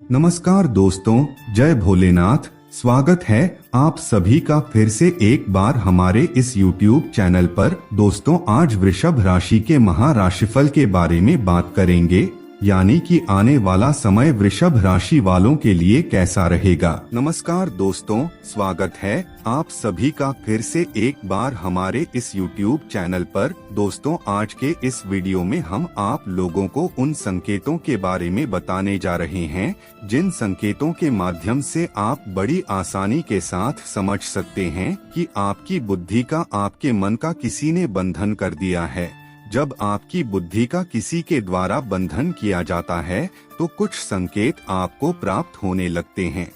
नमस्कार दोस्तों, जय भोलेनाथ। स्वागत है आप सभी का फिर से एक बार हमारे इस YouTube चैनल पर। दोस्तों, आज वृषभ राशि के महाराशिफल के बारे में बात करेंगे, यानी कि आने वाला समय वृषभ राशि वालों के लिए कैसा रहेगा। नमस्कार दोस्तों, स्वागत है आप सभी का फिर से एक बार हमारे इस YouTube चैनल पर। दोस्तों, आज के इस वीडियो में हम आप लोगों को उन संकेतों के बारे में बताने जा रहे हैं जिन संकेतों के माध्यम से आप बड़ी आसानी के साथ समझ सकते हैं कि आपकी बुद्धि का, आपके मन का किसी ने बंधन कर दिया है। जब आपकी बुद्धि का किसी के द्वारा बंधन किया जाता है तो कुछ संकेत आपको प्राप्त होने लगते हैं।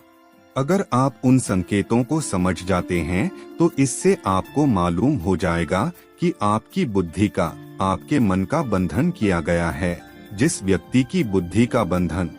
अगर आप उन संकेतों को समझ जाते हैं तो इससे आपको मालूम हो जाएगा कि आपकी बुद्धि का, आपके मन का बंधन किया गया है। जिस व्यक्ति की बुद्धि का बंधन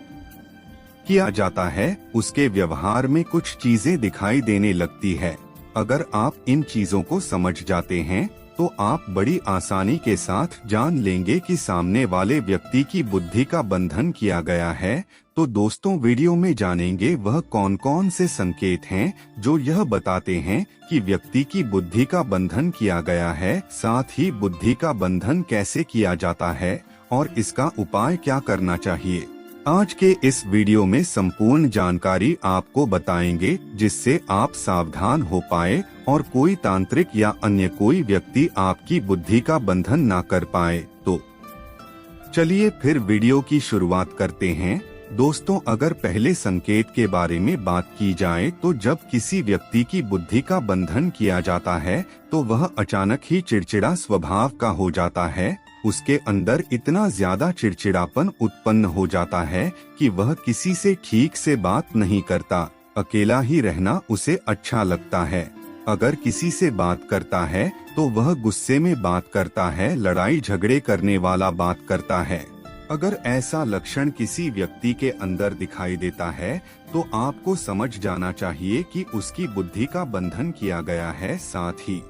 किया जाता है उसके व्यवहार में कुछ चीजें दिखाई देने लगती है। अगर आप इन चीजों को समझ जाते हैं तो आप बड़ी आसानी के साथ जान लेंगे कि सामने वाले व्यक्ति की बुद्धि का बंधन किया गया है। तो दोस्तों, वीडियो में जानेंगे वह कौन कौन से संकेत हैं जो यह बताते हैं कि व्यक्ति की बुद्धि का बंधन किया गया है। साथ ही बुद्धि का बंधन कैसे किया जाता है और इसका उपाय क्या करना चाहिए। आज के इस वीडियो में संपूर्ण जानकारी आपको बताएंगे जिससे आप सावधान हो पाए और कोई तांत्रिक या अन्य कोई व्यक्ति आपकी बुद्धि का बंधन ना कर पाए। तो चलिए फिर वीडियो की शुरुआत करते हैं। दोस्तों, अगर पहले संकेत के बारे में बात की जाए तो जब किसी व्यक्ति की बुद्धि का बंधन किया जाता है तो वह अचानक ही चिड़चिड़ा स्वभाव का हो जाता है। उसके अंदर इतना ज्यादा चिड़चिड़ापन उत्पन्न हो जाता है कि वह किसी से ठीक से बात नहीं करता। अकेला ही रहना उसे अच्छा लगता है। अगर किसी से बात करता है तो वह गुस्से में बात करता है, लड़ाई झगड़े करने वाला बात करता है। अगर ऐसा लक्षण किसी व्यक्ति के अंदर दिखाई देता है तो आपको समझ जाना चाहिए कि उसकी बुद्धि का बंधन किया गया है। साथ ही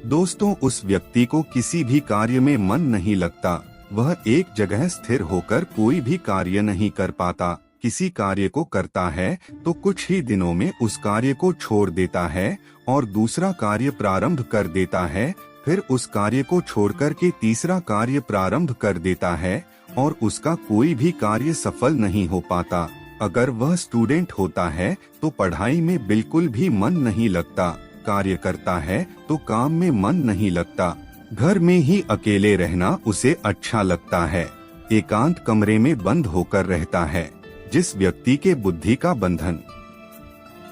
दोस्तों, उस व्यक्ति को किसी भी कार्य में मन नहीं लगता। वह एक जगह स्थिर होकर कोई भी कार्य नहीं कर पाता। किसी कार्य को करता है तो कुछ ही दिनों में उस कार्य को छोड़ देता है और दूसरा कार्य प्रारंभ कर देता है। फिर उस कार्य को छोड़कर के तीसरा कार्य प्रारंभ कर देता है और उसका कोई भी कार्य सफल नहीं हो पाता। अगर वह स्टूडेंट होता है तो पढ़ाई में बिल्कुल भी मन नहीं लगता। कार्य करता है तो काम में मन नहीं लगता। घर में ही अकेले रहना उसे अच्छा लगता है। एकांत कमरे में बंद होकर रहता है। जिस व्यक्ति के बुद्धि का बंधन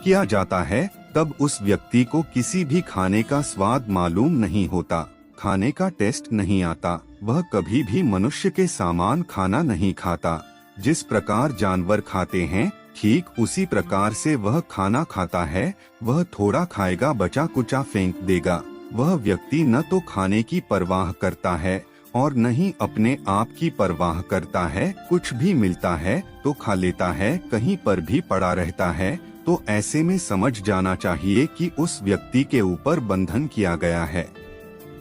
किया जाता है तब उस व्यक्ति को किसी भी खाने का स्वाद मालूम नहीं होता, खाने का टेस्ट नहीं आता। वह कभी भी मनुष्य के समान खाना नहीं खाता। जिस प्रकार जानवर खाते हैं ठीक उसी प्रकार से वह खाना खाता है। वह थोड़ा खाएगा, बचा कुचा फेंक देगा। वह व्यक्ति न तो खाने की परवाह करता है और न ही अपने आप की परवाह करता है। कुछ भी मिलता है तो खा लेता है, कहीं पर भी पड़ा रहता है। तो ऐसे में समझ जाना चाहिए कि उस व्यक्ति के ऊपर बंधन किया गया है।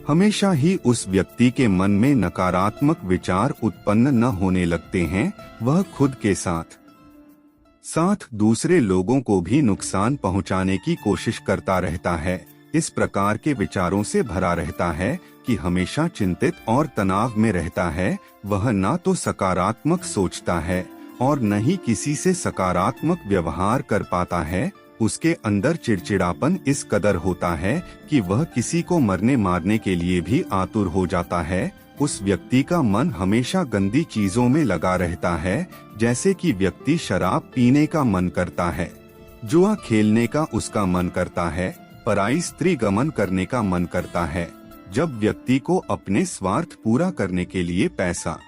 हमेशा ही उस व्यक्ति के मन में नकारात्मक विचार उत्पन्न न होने लगते हैं। वह खुद के साथ दूसरे लोगों को भी नुकसान पहुंचाने की कोशिश करता रहता है। इस प्रकार के विचारों से भरा रहता है कि हमेशा चिंतित और तनाव में रहता है। वह ना तो सकारात्मक सोचता है और न ही किसी से सकारात्मक व्यवहार कर पाता है। उसके अंदर चिड़चिड़ापन इस कदर होता है कि वह किसी को मरने मारने के लिए भी आतुर हो जाता है। उस व्यक्ति का मन हमेशा गंदी चीजों में लगा रहता है, जैसे कि व्यक्ति शराब पीने का मन करता है, जुआ खेलने का उसका मन करता है, पराई स्त्री गमन करने का मन करता है। जब व्यक्ति को अपने स्वार्थ पूरा करने के लिए पैसा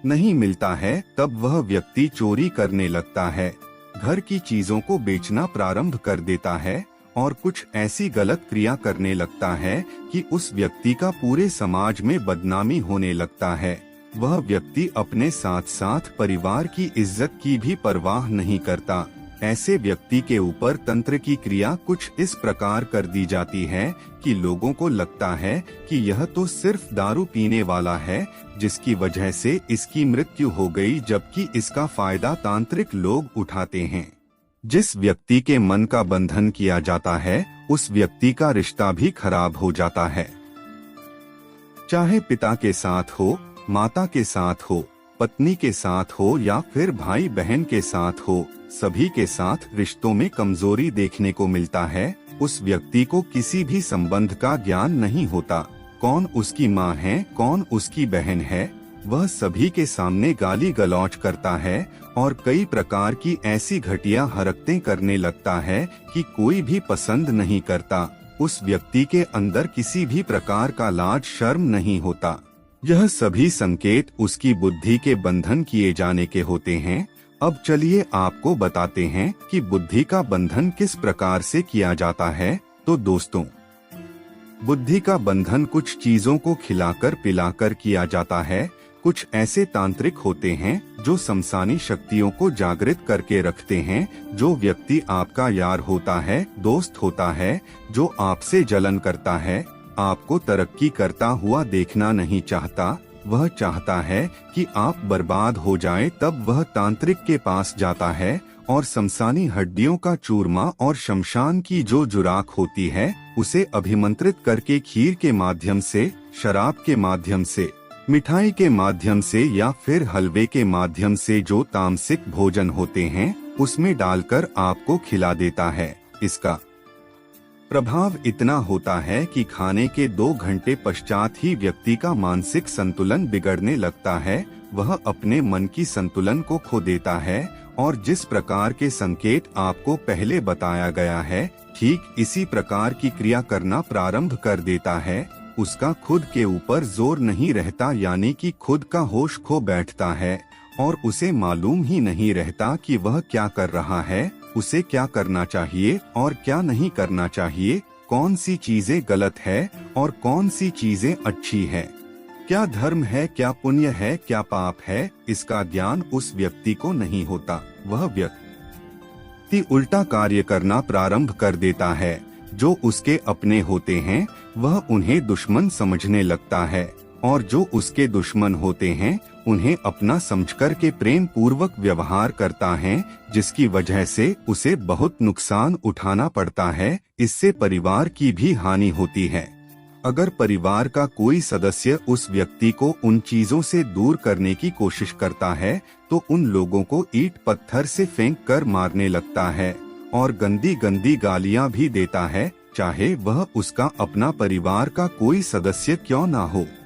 नहीं मिलता है तब वह व्यक्ति चोरी करने लगता है, घर की चीजों को बेचना प्रारंभ कर देता है और कुछ ऐसी गलत क्रिया करने लगता है कि उस व्यक्ति का पूरे समाज में बदनामी होने लगता है। वह व्यक्ति अपने साथ साथ परिवार की इज्जत की भी परवाह नहीं करता। ऐसे व्यक्ति के ऊपर तंत्र की क्रिया कुछ इस प्रकार कर दी जाती है कि लोगों को लगता है कि यह तो सिर्फ दारू पीने वाला है, जिसकी वजह से इसकी मृत्यु हो गई, जबकि इसका फायदा तांत्रिक लोग उठाते हैं। जिस व्यक्ति के मन का बंधन किया जाता है, उस व्यक्ति का रिश्ता भी खराब हो जाता है। चाहे पिता के साथ हो, माता के साथ हो, पत्नी के साथ हो या फिर भाई बहन के साथ हो, सभी के साथ रिश्तों में कमजोरी देखने को मिलता है। उस व्यक्ति को किसी भी संबंध का ज्ञान नहीं होता। कौन उसकी माँ है, कौन उसकी बहन है, वह सभी के सामने गाली गलौज करता है और कई प्रकार की ऐसी घटिया हरकतें करने लगता है कि कोई भी पसंद नहीं करता। उस व्यक्ति के अंदर किसी भी प्रकार का लाज शर्म नहीं होता। यह सभी संकेत उसकी बुद्धि के बंधन किए जाने के होते हैं। अब चलिए आपको बताते हैं कि बुद्धि का बंधन किस प्रकार से किया जाता है। तो दोस्तों, बुद्धि का बंधन कुछ चीजों को खिलाकर पिलाकर किया जाता है। कुछ ऐसे तांत्रिक होते हैं जो शमशानी शक्तियों को जागृत करके रखते हैं। जो व्यक्ति आपका यार होता है, दोस्त होता है, जो आपसे जलन करता है, आपको तरक्की करता हुआ देखना नहीं चाहता, वह चाहता है कि आप बर्बाद हो जाएं, तब वह तांत्रिक के पास जाता है और शमशानी हड्डियों का चूरमा और शमशान की जो जुराक होती है उसे अभिमंत्रित करके खीर के माध्यम से, शराब के माध्यम से, मिठाई के माध्यम से या फिर हलवे के माध्यम से जो तामसिक भोजन होते हैं उसमें डालकर आपको खिला देता है। इसका प्रभाव इतना होता है कि खाने के 2 घंटे पश्चात ही व्यक्ति का मानसिक संतुलन बिगड़ने लगता है। वह अपने मन की संतुलन को खो देता है और जिस प्रकार के संकेत आपको पहले बताया गया है, ठीक इसी प्रकार की क्रिया करना प्रारंभ कर देता है। उसका खुद के ऊपर जोर नहीं रहता, यानी कि खुद का होश खो बैठता है और उसे मालूम ही नहीं रहता कि वह क्या कर रहा है, उसे क्या करना चाहिए और क्या नहीं करना चाहिए, कौन सी चीजें गलत है और कौन सी चीजें अच्छी है, क्या धर्म है, क्या पुण्य है, क्या पाप है। इसका ज्ञान उस व्यक्ति को नहीं होता। वह व्यक्ति उल्टा कार्य करना प्रारंभ कर देता है। जो उसके अपने होते हैं वह उन्हें दुश्मन समझने लगता है और जो उसके दुश्मन होते हैं उन्हें अपना समझकर के प्रेम पूर्वक व्यवहार करता है, जिसकी वजह से उसे बहुत नुकसान उठाना पड़ता है। इससे परिवार की भी हानि होती है। अगर परिवार का कोई सदस्य उस व्यक्ति को उन चीजों से दूर करने की कोशिश करता है तो उन लोगों को ईंट पत्थर से फेंक कर मारने लगता है और गंदी गंदी गालियां भी देता है, चाहे वह उसका अपना परिवार का कोई सदस्य क्यों ना हो।